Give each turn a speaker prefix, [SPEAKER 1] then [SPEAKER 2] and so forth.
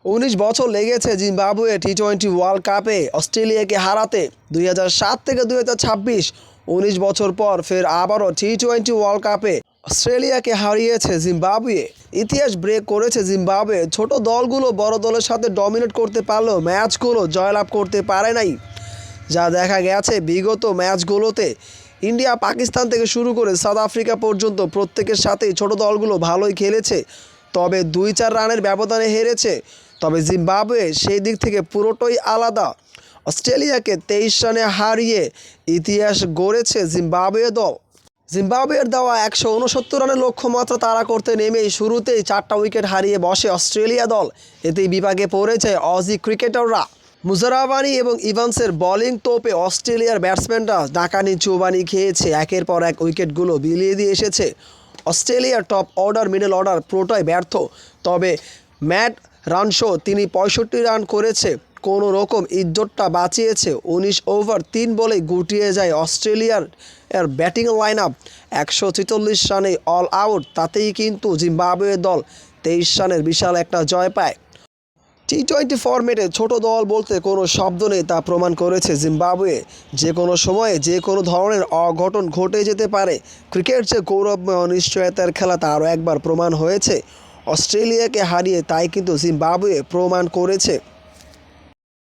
[SPEAKER 1] 19 বছর লেগেছে Zimbabwe টি-20 world কাপে অস্ট্রেলিয়াকে হারাতে। 2007 থেকে 2026 19 বছর পর ফের আবারও টি-20 ওয়ার্ল্ড কাপে অস্ট্রেলিয়াকে হারিয়েছে জিম্বাবুয়ে। ইতিহাস ব্রেক করেছে জিম্বাবুয়ে। ছোট দলগুলো বড় দলের সাথে ডমিনেট করতে পারলেও ম্যাচগুলো জয়লাভ করতে পারে নাই। যা দেখা গেছে বিগত ম্যাচগুলোতে ইন্ডিয়া, পাকিস্তান থেকে শুরু করে সাউথ আফ্রিকা পর্যন্ত প্রত্যেকের সাথেই ছোট দলগুলো ভালোই খেলেছে, তবে 2-4 রানের ব্যবধানে হেরেছে। তবে জিম্বাবুয়ে সেই দিক থেকে পুরোটাই আলাদা। অস্ট্রেলিয়াকে 23 রানে হারিয়ে ইতিহাস গড়েছে জিম্বাবুয়ে দল। জিম্বাবুয়ের দেওয়া 169 রানের লক্ষ্যমাত্রা তাড়া করতে নেমেই শুরুতেই 4টা উইকেট হারিয়ে বসে অস্ট্রেলিয়া দল। এতেই বিপাকে পড়েছে অজি ক্রিকেটাররা। মুজারাবানি এবং ইভান্সের বোলিং তোপে অস্ট্রেলিয়ার ব্যাটসম্যানরা ডাকানি চৌবানি খেয়েছে। একের পর এক উইকেটগুলো বিলিয়ে দিয়ে এসেছে। অস্ট্রেলিয়ার টপ অর্ডার, মিডল অর্ডার পুরোটাই ব্যর্থ। তবে ম্যাট রানশো তিনি 65 রান করেছে, কোনো রকম ইজ্জতটা বাঁচিয়েছে। 19 ওভার 3 বলেই গুটিয়ে যায় অস্ট্রেলিয়ার ব্যাটিং লাইন আপ। 146 রানে অল আউট। তাতেই কিন্তু জিম্বাবুয়ে দল 23 রানের বিশাল একটা জয় পায়। টি-20 ফরম্যাটে ছোট দল বলতে কোনো শব্দ নেই, তা প্রমাণ করেছে জিম্বাবুয়ে। যে কোনো সময়ে যে কোনো ধরনের অঘটন ঘটে যেতে পারে। ক্রিকেট যে গৌরবময় অনিশ্চয়তার খেলা তা আরও একবার প্রমাণ হয়েছে। অস্ট্রেলিয়াকে হারিয়ে তাই কিন্তু জিম্বাবুয়ে প্রমাণ করেছে।